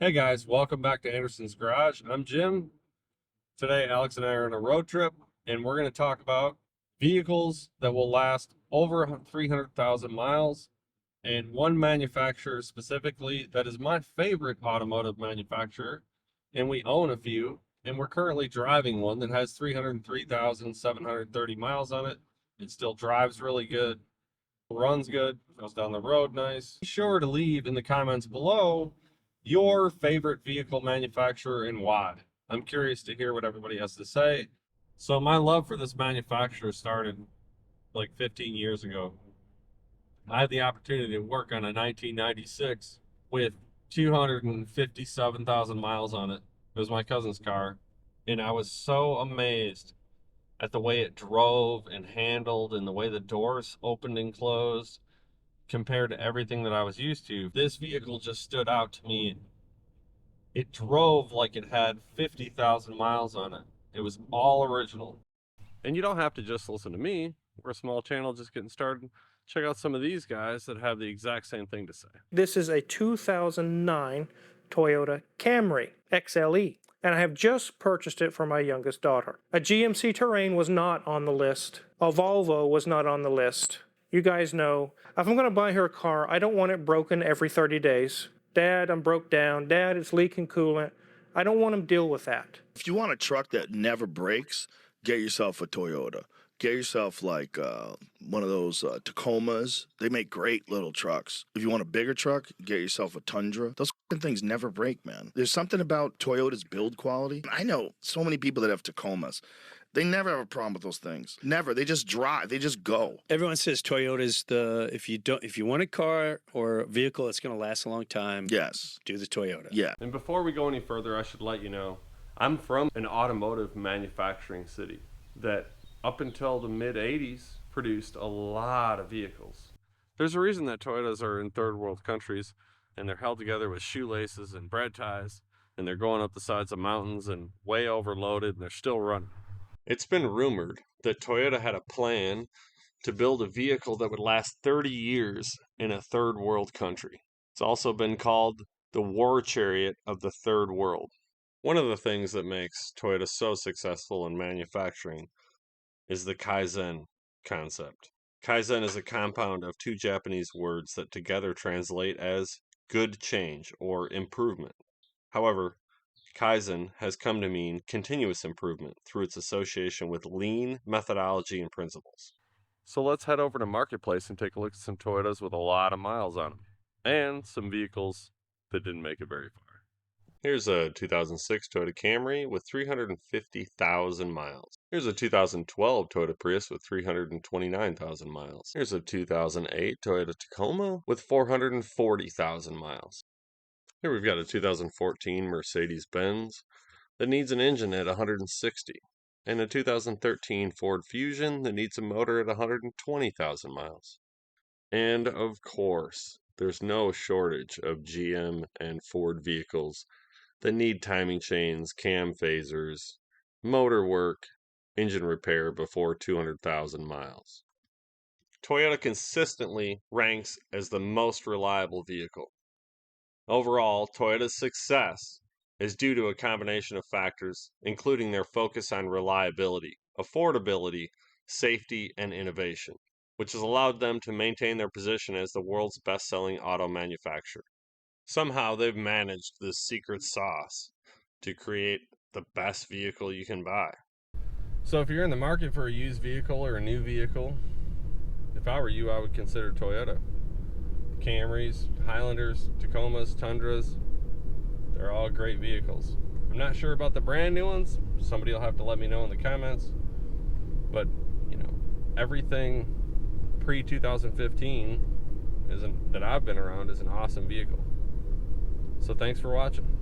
Hey guys, welcome back to Anderson's Garage. I'm Jim. Today, Alex and I are on a road trip, and we're going to talk about vehicles that will last over 300,000 miles, and one manufacturer specifically that is my favorite automotive manufacturer, and we own a few, and we're currently driving one that has 303,730 miles on it. It still drives really good, runs good, goes down the road nice. Be sure to leave in the comments below your favorite vehicle manufacturer and why. I'm curious to hear what everybody has to say. So my love for this manufacturer started like 15 years ago. I had the opportunity to work on a 1996 with 257,000 miles on it. It was my cousin's car, and I was so amazed at the way it drove and handled and the way the doors opened and closed compared to everything that I was used to. This vehicle just stood out to me. It drove like it had 50,000 miles on it. It was all original. And you don't have to just listen to me. We're a small channel just getting started. Check out some of these guys that have the exact same thing to say. This is a 2009 Toyota Camry XLE, and I have just purchased it for my youngest daughter. A GMC Terrain was not on the list. A Volvo was not on the list. You guys know, if I'm going to buy her a car, I don't want it broken every 30 days. Dad, I'm broke down. Dad, it's leaking coolant. I don't want to deal with that. If you want a truck that never breaks, get yourself a Toyota. Get yourself like one of those Tacomas. They make great little trucks. If you want a bigger truck, get yourself a Tundra. Those things never break, man. There's something about Toyota's build quality. I know so many people that have Tacomas. They never have a problem with those things. Never. They just drive. They just go. Everyone says Toyota's if you want a car or a vehicle that's going to last a long time. Yes. Do the Toyota. Yeah. And before we go any further, I should let you know, I'm from an automotive manufacturing city that up until the mid 80s produced a lot of vehicles. There's a reason that Toyotas are in third world countries, and they're held together with shoelaces and bread ties, and they're going up the sides of mountains and way overloaded, and they're still running. It's been rumored that Toyota had a plan to build a vehicle that would last 30 years in a third world country. It's also been called the war chariot of the third world. One of the things that makes Toyota so successful in manufacturing is the Kaizen concept. Kaizen is a compound of two Japanese words that together translate as good change or improvement. However, Kaizen has come to mean continuous improvement through its association with lean methodology and principles. So let's head over to Marketplace and take a look at some Toyotas with a lot of miles on them, and some vehicles that didn't make it very far. Here's a 2006 Toyota Camry with 350,000 miles. Here's a 2012 Toyota Prius with 329,000 miles. Here's a 2008 Toyota Tacoma with 440,000 miles. Here we've got a 2014 Mercedes-Benz that needs an engine at 160, and a 2013 Ford Fusion that needs a motor at 120,000 miles. And of course, there's no shortage of GM and Ford vehicles that need timing chains, cam phasers, motor work, engine repair before 200,000 miles. Toyota consistently ranks as the most reliable vehicle. Overall, Toyota's success is due to a combination of factors, including their focus on reliability, affordability, safety, and innovation, which has allowed them to maintain their position as the world's best-selling auto manufacturer. Somehow they've managed this secret sauce to create the best vehicle you can buy. So if you're in the market for a used vehicle or a new vehicle, if I were you, I would consider Toyota. Camrys, Highlanders, Tacomas, Tundras, they're all great vehicles. I'm not sure about the brand new ones. Somebody will have to let me know in the comments. But, you know, everything pre-2015 that I've been around is an awesome vehicle. So thanks for watching.